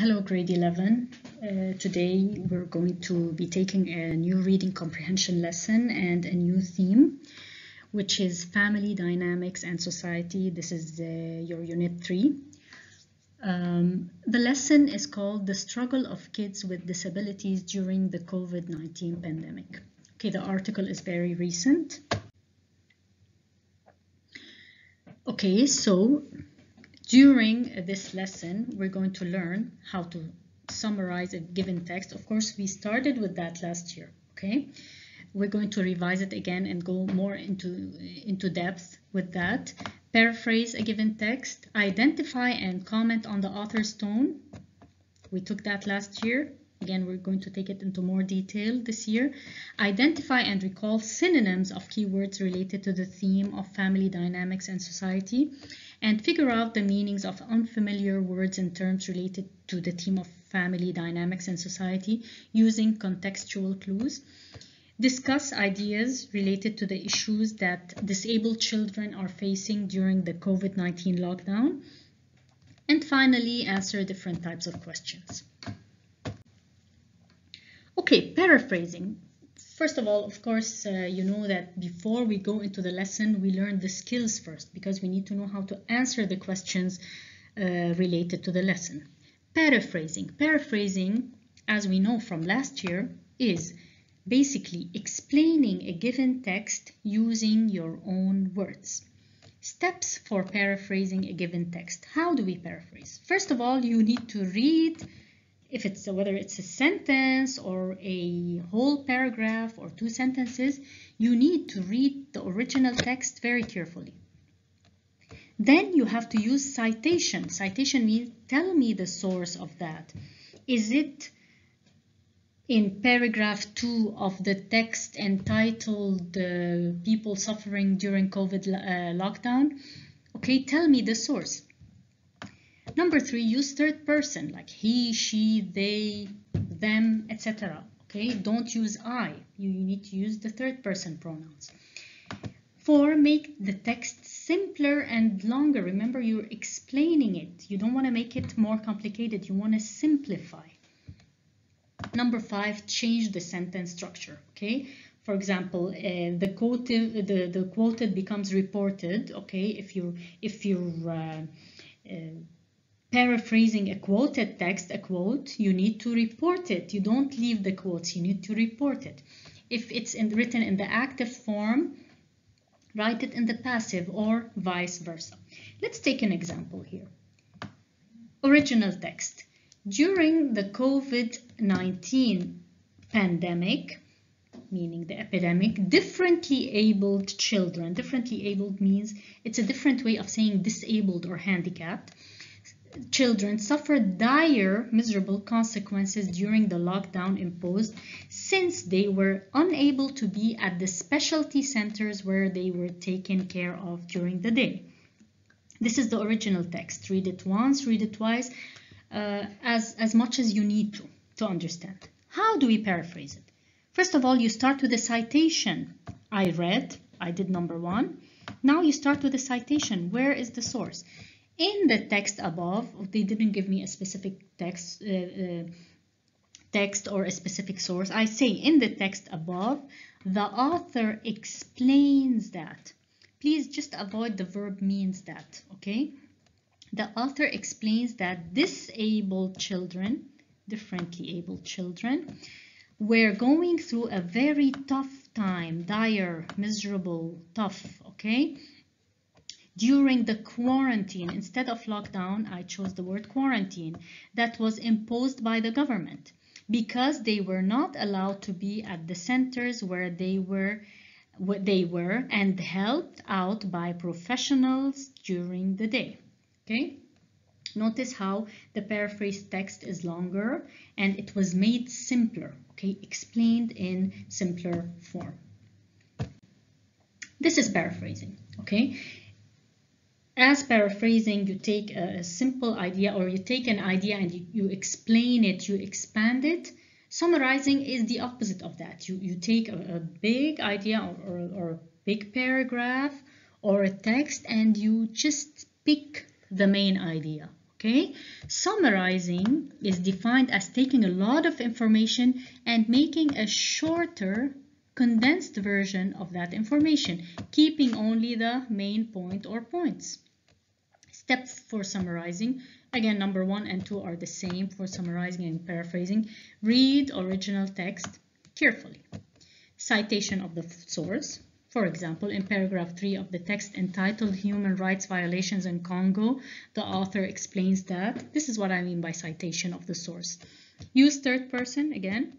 Hello, grade 11. Today we're going to be taking a new reading comprehension lesson and a new theme, which is family dynamics and society. This is your unit 3. The lesson is called The Struggle of Kids with Disabilities During the COVID-19 Pandemic. Okay, the article is very recent. Okay, so during this lesson, we're going to learn how to summarize a given text. Of course, we started with that last year, okay? We're going to revise it again and go more into depth with that. Paraphrase a given text, identify and comment on the author's tone. We took that last year. Again, we're going to take it into more detail this year. Identify and recall synonyms of keywords related to the theme of family dynamics and society, and figure out the meanings of unfamiliar words and terms related to the theme of family dynamics and society using contextual clues. Discuss ideas related to the issues that disabled children are facing during the COVID-19 lockdown. And finally, answer different types of questions. Okay, paraphrasing. First of all, of course, you know that before we go into the lesson, we learn the skills first because we need to know how to answer the questions related to the lesson. Paraphrasing. Paraphrasing, as we know from last year, is basically explaining a given text using your own words. Steps for paraphrasing a given text. How do we paraphrase? First of all, you need to read whether it's a sentence or a whole paragraph or 2 sentences, you need to read the original text very carefully. Then you have to use citation. Citation means tell me the source of that. Is it in paragraph 2 of the text entitled People Suffering During COVID Lockdown? Okay, tell me the source. Number 3, use third person like he, she, they, them, etc. Okay, don't use I. You need to use the third person pronouns. 4, make the text simpler and longer. Remember, you're explaining it. You don't want to make it more complicated. You want to simplify. Number 5, change the sentence structure. Okay, for example, the quoted becomes reported. Okay, if you're paraphrasing a quoted text, a quote, you need to report it. You don't leave the quotes, you need to report it. If it's written in the active form, write it in the passive or vice versa. Let's take an example here. Original text. During the COVID-19 pandemic, meaning the epidemic, differently abled children, differently abled means it's a different way of saying disabled or handicapped, children suffered dire, miserable consequences during the lockdown imposed since they were unable to be at the specialty centers where they were taken care of during the day. This is the original text. Read it once, read it twice, as much as you need to understand. How do we paraphrase it? First of all, you start with a citation. I did number 1. Now you start with a citation. Where is the source? In the text above, they didn't give me a specific text or a specific source. I say in the text above, the author explains that. Please just avoid the verb means that, okay? The author explains that disabled children, differently abled children, were going through a very tough time, dire, miserable, tough, okay? During the quarantine, instead of lockdown, I chose the word quarantine, that was imposed by the government because they were not allowed to be at the centers where they were and helped out by professionals during the day. Okay? Notice how the paraphrase text is longer and it was made simpler, okay? Explained in simpler form. This is paraphrasing, okay? As paraphrasing, you take a simple idea or you take an idea and you explain it, you expand it. Summarizing is the opposite of that. You take a big idea or a big paragraph or a text and you just pick the main idea, Okay, summarizing is defined as taking a lot of information and making a shorter, condensed version of that information, keeping only the main point or points. Steps for summarizing. Again, number 1 and 2 are the same for summarizing and paraphrasing. Read original text carefully. Citation of the source. For example, in paragraph 3 of the text entitled Human Rights Violations in Congo, the author explains that. This is what I mean by citation of the source. Use third person again.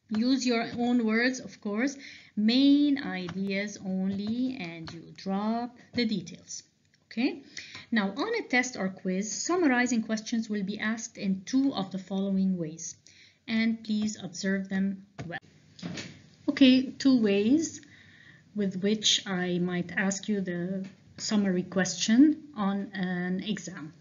Use your own words, of course. Main ideas only, and you drop the details. Okay? Now, on a test or quiz, summarizing questions will be asked in 2 of the following ways. And please observe them well. Okay, 2 ways with which I might ask you the summary question on an exam.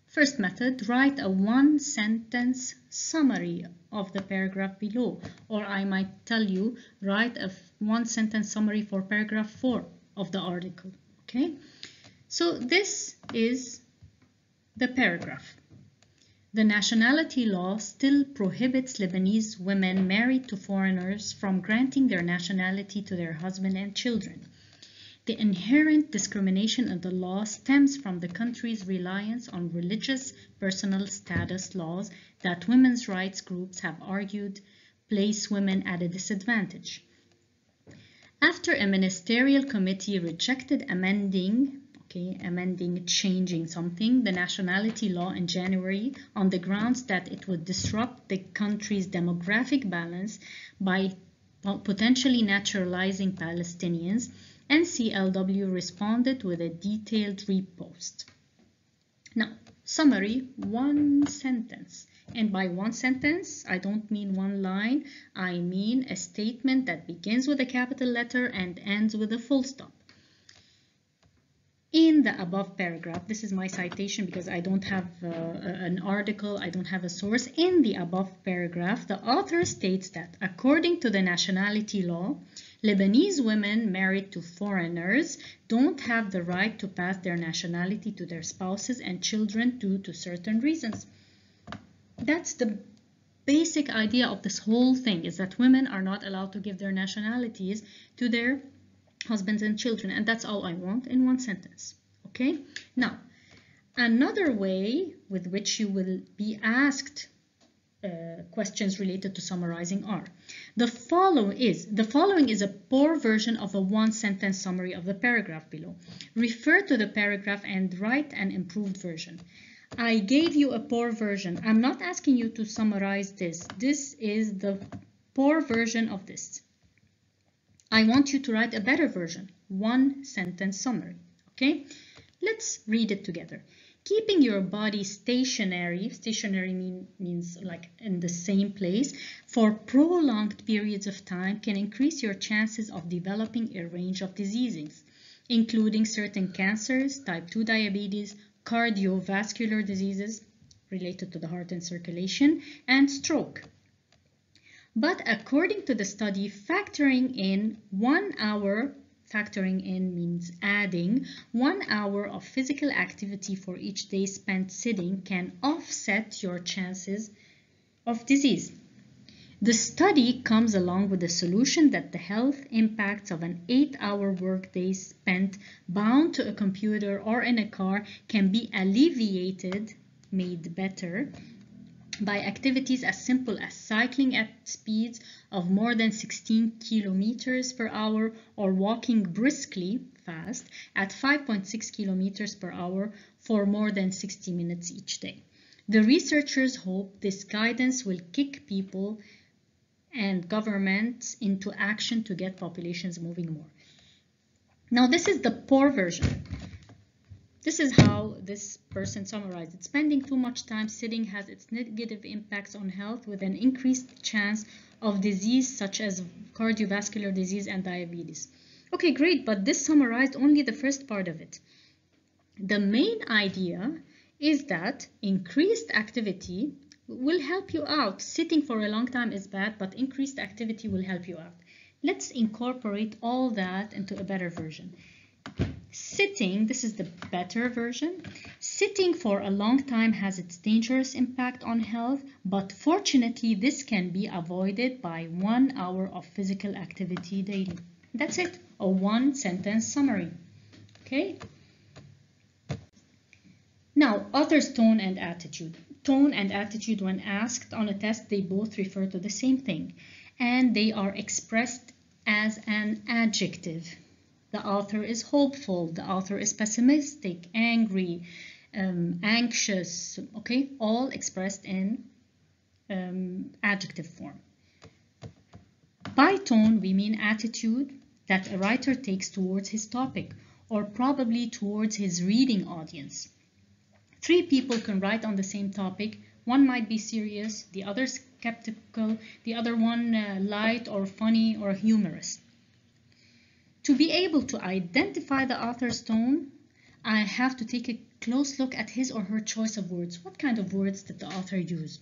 First method, write a 1-sentence summary of the paragraph below, or I might tell you, write a 1-sentence summary for paragraph 4 of the article. Okay, so this is the paragraph. The nationality law still prohibits Lebanese women married to foreigners from granting their nationality to their husband and children. The inherent discrimination in the law stems from the country's reliance on religious personal status laws that women's rights groups have argued place women at a disadvantage. After a ministerial committee rejected changing something, the nationality law in January on the grounds that it would disrupt the country's demographic balance by potentially naturalizing Palestinians, NCLW responded with a detailed repost. Now, summary, 1 sentence. And by 1 sentence, I don't mean 1 line. I mean a statement that begins with a capital letter and ends with a full stop. In the above paragraph, this is my citation because I don't have an article, I don't have a source. In the above paragraph, the author states that according to the nationality law, Lebanese women married to foreigners don't have the right to pass their nationality to their spouses and children due to certain reasons. That's the basic idea of this whole thing, is that women are not allowed to give their nationalities to their husbands and children, and that's all I want in 1 sentence. Okay, now another way with which you will be asked questions related to summarizing are the following is a poor version of a 1-sentence summary of the paragraph below. Refer to the paragraph and write an improved version. I gave you a poor version. I'm not asking you to summarize this. This is the poor version of this. I want you to write a better version, 1-sentence summary. Okay, let's read it together. Keeping your body stationary means like in the same place, for prolonged periods of time can increase your chances of developing a range of diseases, including certain cancers, type 2 diabetes, cardiovascular diseases related to the heart and circulation, and stroke. But according to the study, factoring in 1 hour, factoring in means adding 1 hour of physical activity for each day spent sitting can offset your chances of disease. The study comes along with the solution that the health impacts of an 8-hour workday spent bound to a computer or in a car can be alleviated, made better, by activities as simple as cycling at speeds of more than 16 kilometers per hour or walking briskly fast at 5.6 kilometers per hour for more than 60 minutes each day. The researchers hope this guidance will kick people and governments into action to get populations moving more. Now, this is the poor version. This is how this person summarized it. Spending too much time sitting has its negative impacts on health with an increased chance of disease such as cardiovascular disease and diabetes. Okay, great, but this summarized only the first part of it. The main idea is that increased activity will help you out. Sitting for a long time is bad, but increased activity will help you out. Let's incorporate all that into a better version. Sitting, this is the better version. Sitting for a long time has its dangerous impact on health, but fortunately this can be avoided by 1 hour of physical activity daily. That's it, a 1-sentence summary. Okay? Now, author's tone and attitude. Tone and attitude, when asked on a test, they both refer to the same thing, and they are expressed as an adjective. The author is hopeful, the author is pessimistic, angry, anxious, okay, all expressed in adjective form. By tone, we mean attitude that a writer takes towards his topic, or probably towards his reading audience. 3 people can write on the same topic. One might be serious, the other skeptical, the other one light or funny or humorous. To be able to identify the author's tone, I have to take a close look at his or her choice of words. What kind of words did the author use?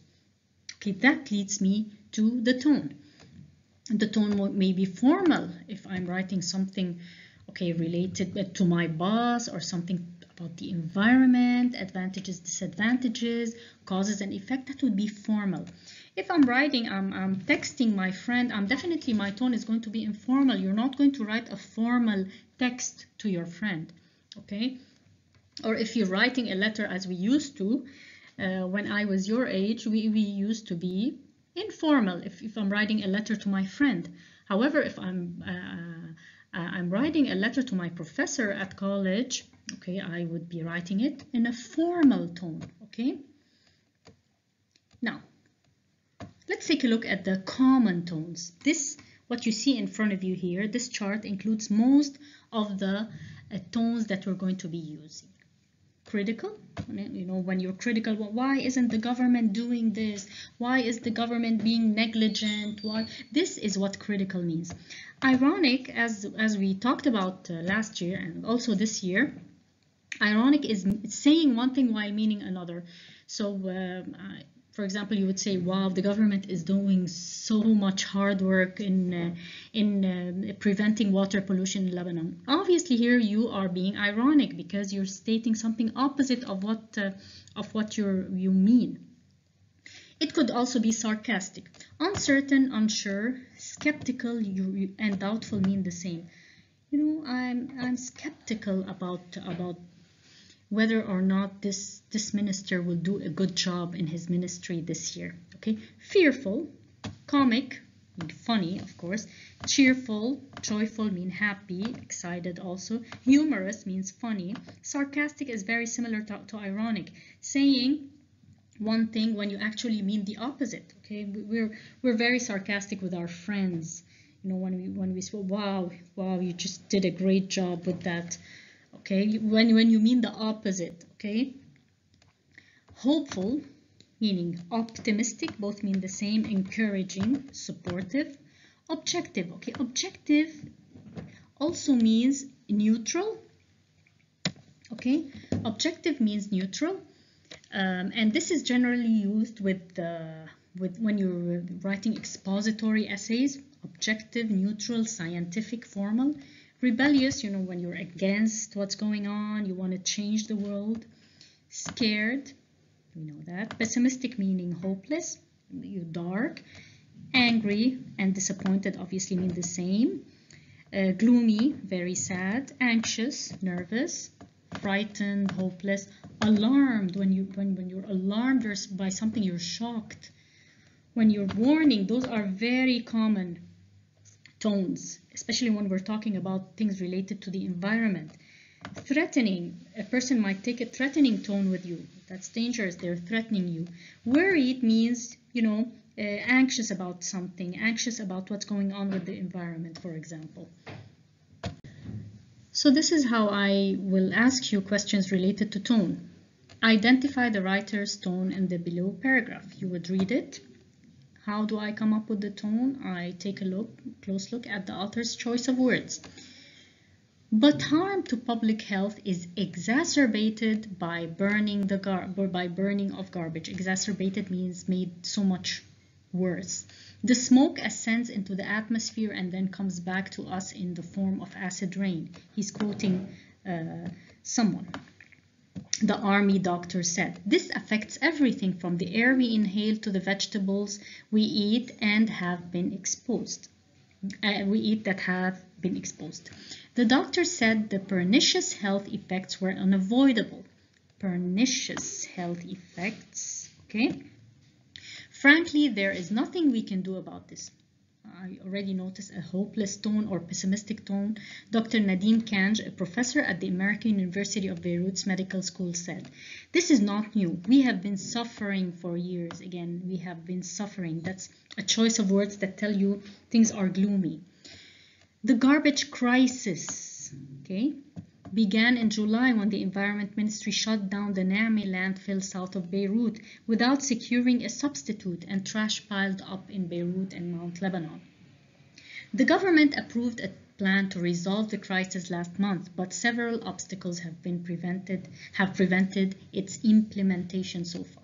Okay, that leads me to the tone. The tone may be formal if I'm writing something, okay, related to my boss, or something about the environment, advantages, disadvantages, causes and effect. That would be formal. If I'm writing, I'm texting my friend, definitely my tone is going to be informal. You're not going to write a formal text to your friend, okay? Or if you're writing a letter, as we used to, when I was your age, we used to be informal if I'm writing a letter to my friend. However, if I'm writing a letter to my professor at college, okay, I would be writing it in a formal tone, okay? Now, let's take a look at the common tones. This, what you see in front of you here, this chart includes most of the tones that we're going to be using. Critical, you know, when you're critical, well, why isn't the government doing this? Why is the government being negligent? Why? This is what critical means. Ironic, as we talked about last year and also this year, ironic is saying one thing while meaning another. So, for example, you would say, wow, the government is doing so much hard work in preventing water pollution in Lebanon. Obviously, here you are being ironic because you're stating something opposite of what you mean. It could also be sarcastic. Uncertain, unsure, skeptical, and doubtful mean the same. You know, I'm skeptical about whether or not this minister will do a good job in his ministry this year. Okay, fearful, comic, funny, of course, cheerful, joyful mean happy, excited also, humorous means funny, sarcastic is very similar to ironic, saying one thing when you actually mean the opposite. Okay, we're very sarcastic with our friends. You know, when we say, wow, you just did a great job with that. Okay, when you mean the opposite. Okay, hopeful, meaning optimistic, both mean the same, encouraging, supportive. Objective, okay, objective also means neutral. Okay, objective means neutral, and this is generally used with when you're writing expository essays. Objective, neutral, scientific, formal. Rebellious, you know, when you're against what's going on, you want to change the world. Scared, we know that. Pessimistic meaning hopeless, you dark. Angry and disappointed obviously mean the same. Gloomy, very sad. Anxious, nervous. Frightened, hopeless. Alarmed, when you're alarmed by something, you're shocked. When you're warning, those are very common tones, especially when we're talking about things related to the environment. Threatening, a person might take a threatening tone with you. That's dangerous, they're threatening you. Worried means, you know, anxious about something, anxious about what's going on with the environment, for example. So this is how I will ask you questions related to tone. Identify the writer's tone in the below paragraph. You would read it. How do I come up with the tone? I take a close look at the author's choice of words. But harm to public health is exacerbated by burning of garbage. Exacerbated means made so much worse. The smoke ascends into the atmosphere and then comes back to us in the form of acid rain. He's quoting someone. The army doctor said, this affects everything from the air we inhale to the vegetables we eat and have been exposed. That have been exposed. The doctor said the pernicious health effects were unavoidable. Pernicious health effects, okay? Frankly, there is nothing we can do about this. I already noticed a hopeless tone or pessimistic tone. Dr. Nadim Kanj, a professor at the American University of Beirut's medical school, said, this is not new. We have been suffering for years. Again, we have been suffering. That's a choice of words that tell you things are gloomy. The garbage crisis, okay, began in July when the Environment Ministry shut down the Nami landfill south of Beirut without securing a substitute, and trash piled up in Beirut and Mount Lebanon. The government approved a plan to resolve the crisis last month, but several obstacles have prevented its implementation so far.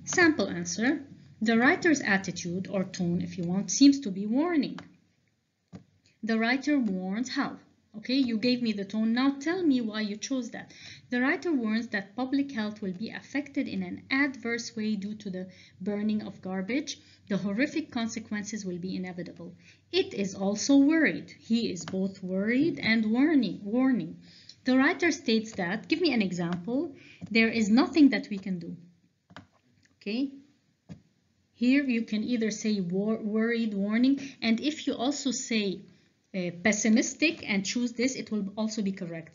Sample answer: the writer's attitude, or tone if you want, seems to be warning. The writer warns how? Okay, you gave me the tone. Now tell me why you chose that. The writer warns that public health will be affected in an adverse way due to the burning of garbage. The horrific consequences will be inevitable. It is also worried. He is both worried and warning. The writer states that, give me an example, there is nothing that we can do. Okay, here you can either say worried, warning, and if you also say pessimistic and choose this, it will also be correct.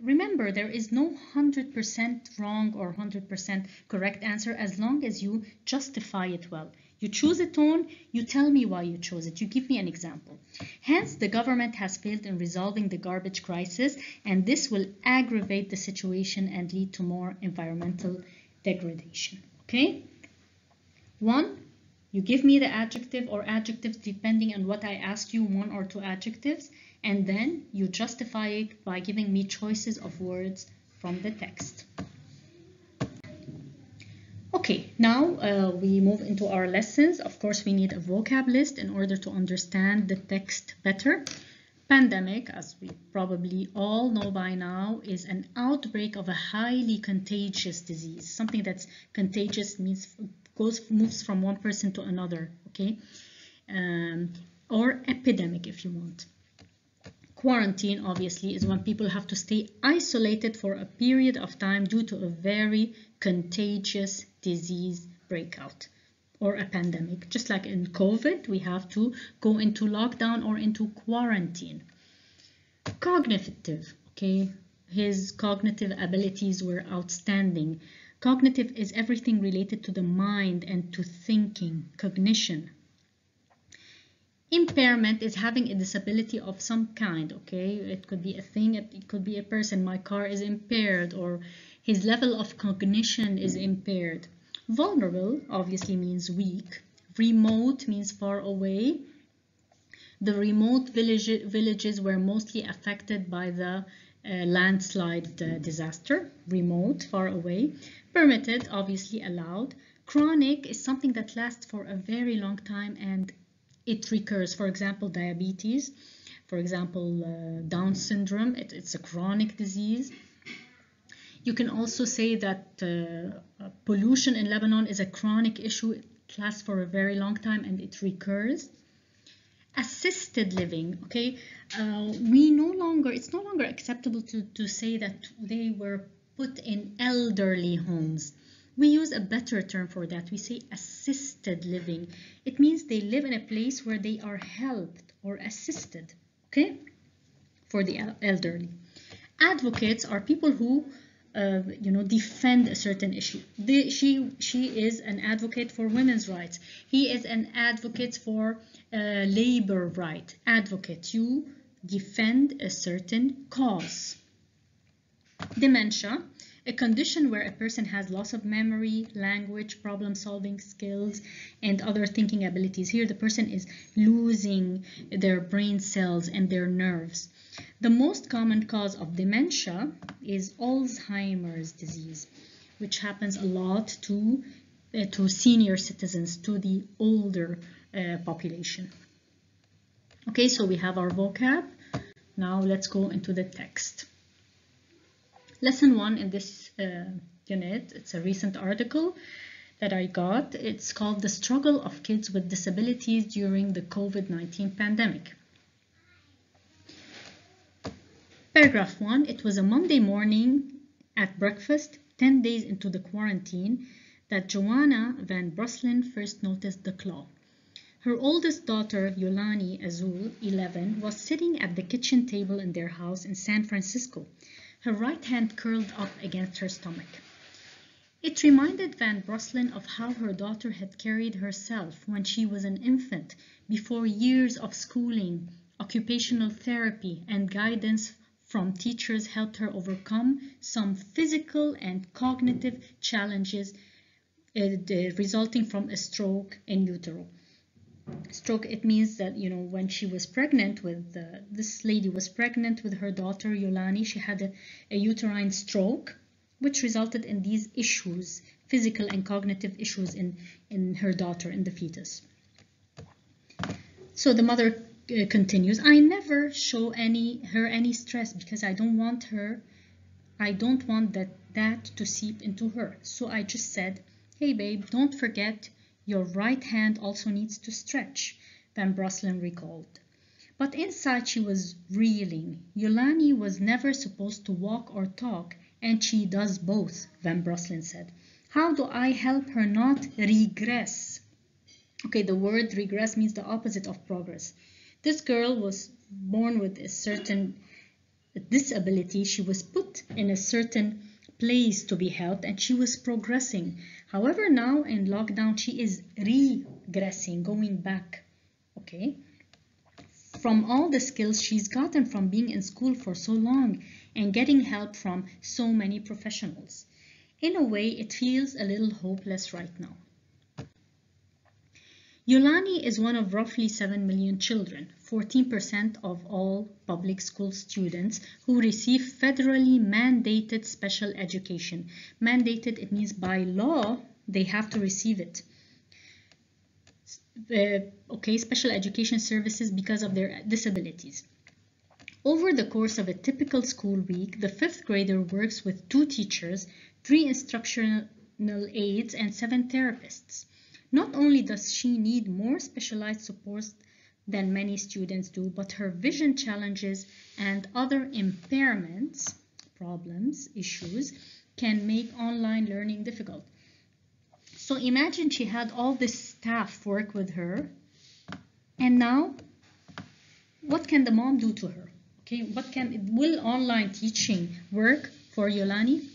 Remember, there is no 100% wrong or 100% correct answer as long as you justify it well. You choose a tone, you tell me why you chose it, you give me an example. Hence, the government has failed in resolving the garbage crisis, and this will aggravate the situation and lead to more environmental degradation. Okay? 1. You give me the adjective or adjectives depending on what I ask you, 1 or 2 adjectives, and then you justify it by giving me choices of words from the text. Okay, now we move into our lessons. Of course, we need a vocab list in order to understand the text better. Pandemic, as we probably all know by now, is an outbreak of a highly contagious disease. Something that's contagious means moves from one person to another, okay? Or epidemic if you want. Quarantine, obviously, is when people have to stay isolated for a period of time due to a very contagious disease breakout or a pandemic. Just like in COVID, we have to go into lockdown or into quarantine. Cognitive, okay? His cognitive abilities were outstanding. Cognitive is everything related to the mind and to thinking, cognition. Impairment is having a disability of some kind, okay? It could be a thing, it could be a person. My car is impaired, or his level of cognition is impaired. Vulnerable obviously means weak. Remote means far away. The remote villages were mostly affected by the landslide disaster. Remote, far away. Permitted, obviously allowed. Chronic is something that lasts for a very long time and it recurs. For example, diabetes. For example, Down syndrome. It's a chronic disease. You can also say that pollution in Lebanon is a chronic issue. It lasts for a very long time and it recurs. Assisted living, okay? It's no longer acceptable to say that they were put in elderly homes. We use a better term for that. We say assisted living. It means they live in a place where they are helped or assisted, okay? For the elderly. Advocates are people who defend a certain issue. She is an advocate for women's rights. He is an advocate for labor right. Advocate, you defend a certain cause. Dementia, a condition where a person has loss of memory, language, problem-solving skills, and other thinking abilities. Here the person is losing their brain cells and their nerves. The most common cause of dementia is Alzheimer's disease, which happens a lot to senior citizens, to the older population. Okay, so we have our vocab. Now let's go into the text. Lesson 1 in this unit, it's a recent article that I got. It's called The Struggle of Kids with Disabilities During the COVID-19 Pandemic. Paragraph 1, it was a Monday morning at breakfast, 10 days into the quarantine, that Joanna Van Bruslin first noticed the claw. Her oldest daughter, Yolani Azul, 11, was sitting at the kitchen table in their house in San Francisco, her right hand curled up against her stomach. It reminded Van Bruslin of how her daughter had carried herself when she was an infant, before years of schooling, occupational therapy, and guidance from teachers helped her overcome some physical and cognitive challenges resulting from a stroke in utero. Stroke, it means that, when she was pregnant with, this lady was pregnant with her daughter Yolani, she had a uterine stroke, which resulted in these issues, physical and cognitive issues in her daughter, in the fetus. So the mother continues, I never show her any stress because I don't want that to seep into her. So I just said, hey babe, don't forget your right hand also needs to stretch, Van Bruslin recalled. But inside she was reeling. Yolani was never supposed to walk or talk, and she does both, Van Bruslin said. How do I help her not regress? Okay, the word regress means the opposite of progress. This girl was born with a certain disability. She was put in a certain place to be helped, and she was progressing. However, now in lockdown, she is regressing, going back, okay, from all the skills she's gotten from being in school for so long and getting help from so many professionals. In a way, it feels a little hopeless right now. Yolani is one of roughly 7 million children, 14% of all public school students who receive federally mandated special education. Mandated, it means by law, they have to receive it. Special education services because of their disabilities. Over the course of a typical school week, the 5th grader works with 2 teachers, 3 instructional aides, and 7 therapists. Not only does she need more specialized support than many students do, but her vision challenges and other impairments, problems, issues, can make online learning difficult. So imagine she had all this staff work with her, and now what can the mom do to her? Okay, will online teaching work for Yolani?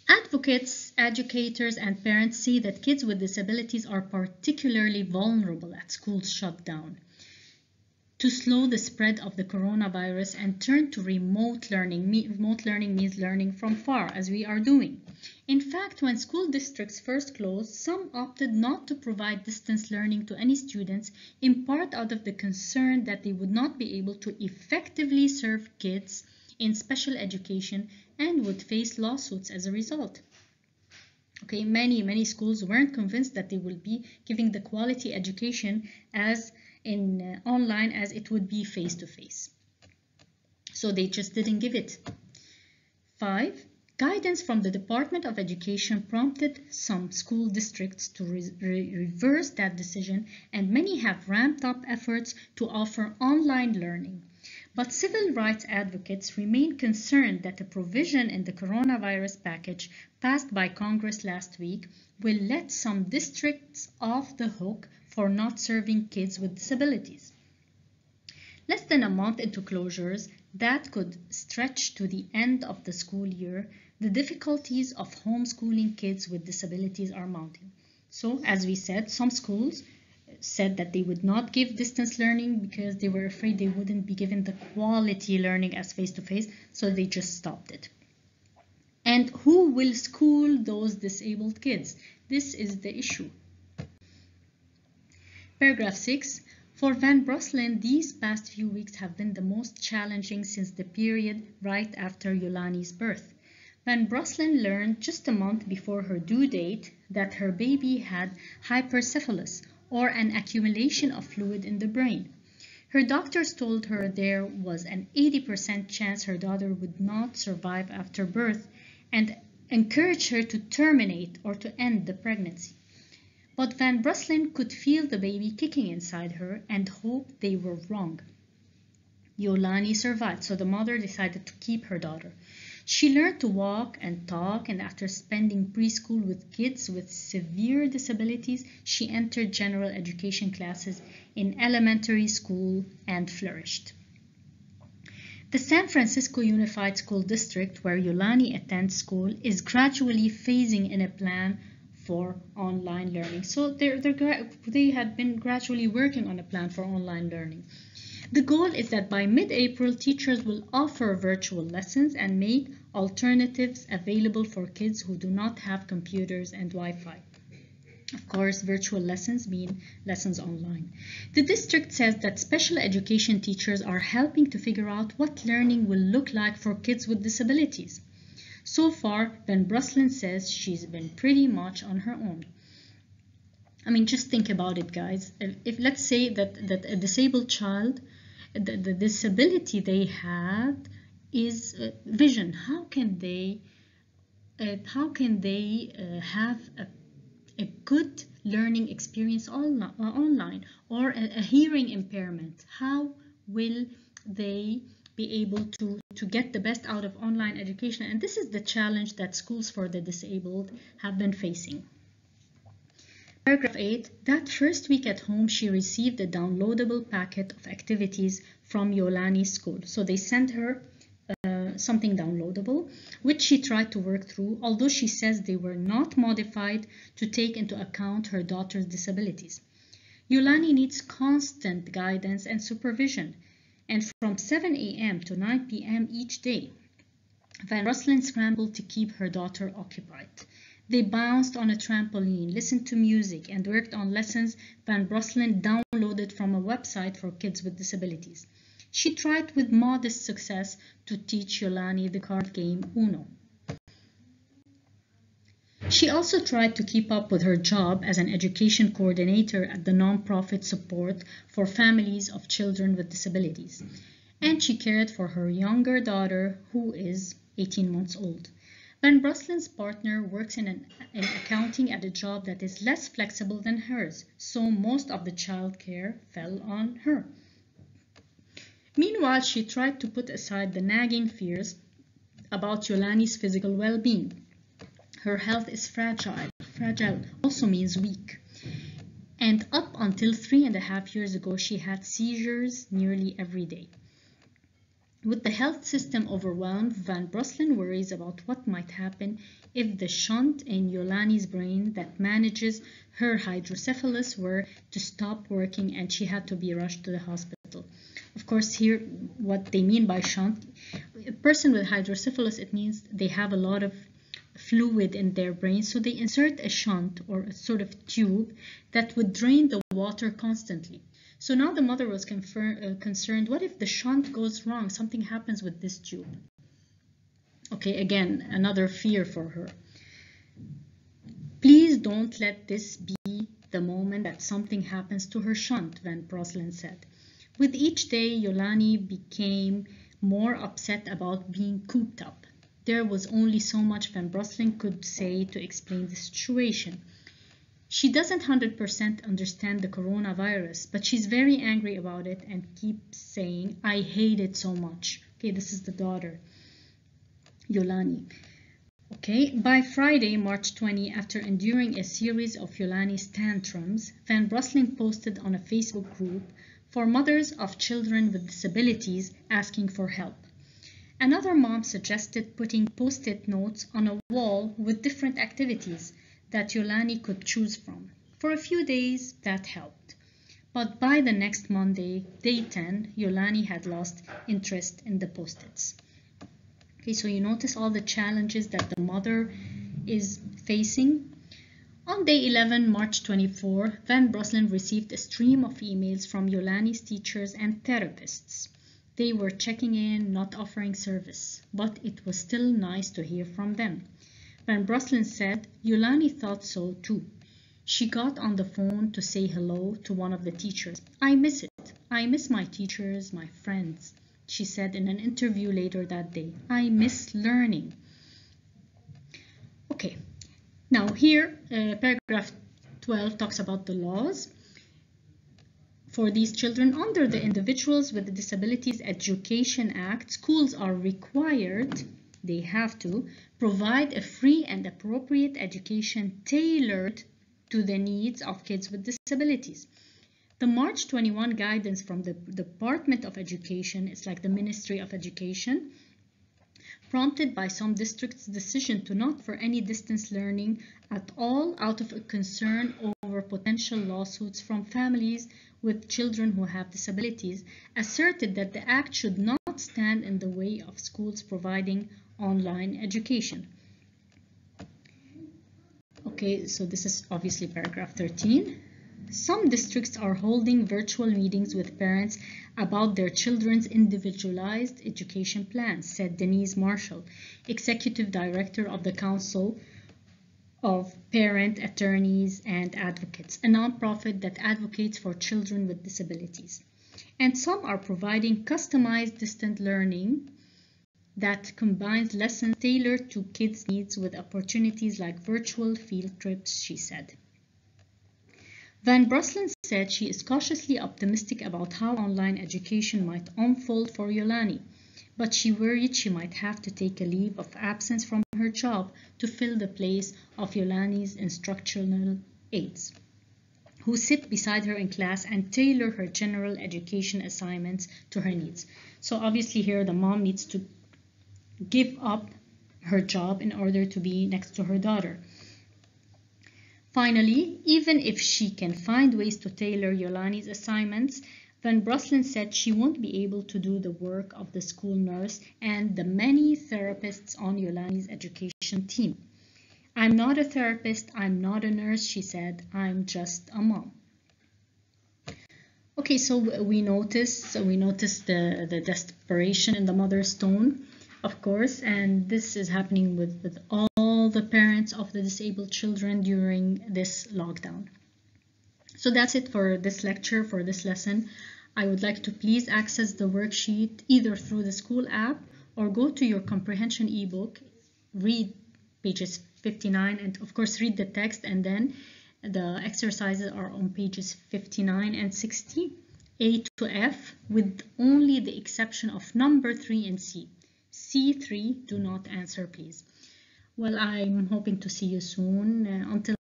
Advocates, educators, and parents say that kids with disabilities are particularly vulnerable at schools shut down to slow the spread of the coronavirus and turn to remote learning. Remote learning means learning from far, as we are doing. In fact, when school districts first closed, some opted not to provide distance learning to any students, in part out of the concern that they would not be able to effectively serve kids in special education and would face lawsuits as a result. Okay, many schools weren't convinced that they will be giving the quality education as in online as it would be face-to-face. So they just didn't give it. 5. Guidance from the Department of Education prompted some school districts to reverse that decision, and many have ramped up efforts to offer online learning. But civil rights advocates remain concerned that the provision in the coronavirus package passed by Congress last week will let some districts off the hook for not serving kids with disabilities. Less than a month into closures that could stretch to the end of the school year, the difficulties of homeschooling kids with disabilities are mounting. So, as we said, some schools said that they would not give distance learning because they were afraid they wouldn't be given the quality learning as face-to-face, so they just stopped it. And who will school those disabled kids? This is the issue. Paragraph 6. For Van Bruslin, these past few weeks have been the most challenging since the period right after Yolani's birth. Van Bruslin learned just a month before her due date that her baby had hypercephalus, or an accumulation of fluid in the brain. Her doctors told her there was an 80% chance her daughter would not survive after birth and encouraged her to terminate or to end the pregnancy. But Van Bruslin could feel the baby kicking inside her and hoped they were wrong. Yolani survived, so the mother decided to keep her daughter. She learned to walk and talk, and after spending preschool with kids with severe disabilities, she entered general education classes in elementary school and flourished. The San Francisco Unified School District, where Yolani attends school, is gradually phasing in a plan for online learning. So they had been gradually working on a plan for online learning. The goal is that by mid-April, teachers will offer virtual lessons and make alternatives available for kids who do not have computers and Wi-Fi. Of course, virtual lessons mean lessons online. The district says that special education teachers are helping to figure out what learning will look like for kids with disabilities. So far, Van Bruslin says she's been pretty much on her own. I mean, just think about it, guys. If let's say that a disabled child, the disability they had is vision. How can they have a good learning experience online, or a hearing impairment? How will they be able to get the best out of online education? And this is the challenge that schools for the disabled have been facing. Paragraph 8, that first week at home, she received a downloadable packet of activities from Yolani's school. So they sent her something downloadable, which she tried to work through, although she says they were not modified to take into account her daughter's disabilities. Yolani needs constant guidance and supervision, and from 7 a.m. to 9 p.m. each day, Van Bruslin scrambled to keep her daughter occupied. They bounced on a trampoline, listened to music, and worked on lessons Van Bruslin downloaded from a website for kids with disabilities. She tried with modest success to teach Yolani the card game Uno. She also tried to keep up with her job as an education coordinator at the nonprofit support for families of children with disabilities. And she cared for her younger daughter, who is 18 months old. Van Bruslin's partner works in accounting at a job that is less flexible than hers, so most of the child care fell on her. Meanwhile, she tried to put aside the nagging fears about Yolani's physical well-being. Her health is fragile. Fragile also means weak. And up until 3.5 years ago, she had seizures nearly every day. With the health system overwhelmed, Van Bruslin worries about what might happen if the shunt in Yolani's brain that manages her hydrocephalus were to stop working and she had to be rushed to the hospital. Of course, here what they mean by shunt, a person with hydrocephalus, it means they have a lot of fluid in their brain, so they insert a shunt or a sort of tube that would drain the water constantly. So now the mother was concerned, what if the shunt goes wrong? Something happens with this tube. Okay, again, another fear for her. Please don't let this be the moment that something happens to her shunt, Van Bruslin said. With each day, Yolani became more upset about being cooped up. There was only so much Van Bruslin could say to explain the situation. She doesn't 100% understand the coronavirus, but she's very angry about it and keeps saying, I hate it so much. Okay, this is the daughter, Yolani. Okay, by Friday, March 20, after enduring a series of Yolani's tantrums, Van Bruslin posted on a Facebook group for mothers of children with disabilities asking for help. Another mom suggested putting post-it notes on a wall with different activities that Yolani could choose from. For a few days, that helped. But by the next Monday, day 10, Yolani had lost interest in the post-its. Okay, so you notice all the challenges that the mother is facing. On day 11, March 24, Van Bruslin received a stream of emails from Yolani's teachers and therapists. They were checking in, not offering service, but it was still nice to hear from them. Van Bruslin said, Yolani thought so too. She got on the phone to say hello to one of the teachers. I miss it. I miss my teachers, my friends, she said in an interview later that day. I miss learning. Okay, now here, paragraph 12 talks about the laws. For these children, under the Individuals with Disabilities Education Act, schools are required, they have to, provide a free and appropriate education tailored to the needs of kids with disabilities. The March 21 guidance from the Department of Education, it's like the Ministry of Education, prompted by some districts' decision to not offer any distance learning at all out of a concern over potential lawsuits from families with children who have disabilities, asserted that the act should not stand in the way of schools providing online education. Okay, so this is obviously paragraph 13. Some districts are holding virtual meetings with parents about their children's individualized education plans, said Denise Marshall, Executive Director of the Council of Parent Attorneys and Advocates, a nonprofit that advocates for children with disabilities. And some are providing customized distant learning that combines lessons tailored to kids' needs with opportunities like virtual field trips, she said. Van Brusselen said she is cautiously optimistic about how online education might unfold for Yolani, but she worried she might have to take a leave of absence from her job to fill the place of Yolani's instructional aides, who sit beside her in class and tailor her general education assignments to her needs. So obviously here the mom needs to give up her job in order to be next to her daughter. Finally, even if she can find ways to tailor Yolani's assignments, Van Brusselen said she won't be able to do the work of the school nurse and the many therapists on Yolani's education team. I'm not a therapist, I'm not a nurse, she said, I'm just a mom. Okay, so we notice the desperation in the mother's tone, of course, and this is happening with all the parents of the disabled children during this lockdown. So that's it for this lecture, for this lesson. I would like to please access the worksheet either through the school app or go to your comprehension ebook, read pages 59 and of course read the text, and then the exercises are on pages 59 and 60, A to F, with only the exception of number 3 and C. C3, do not answer, please. Well, I'm hoping to see you soon. Until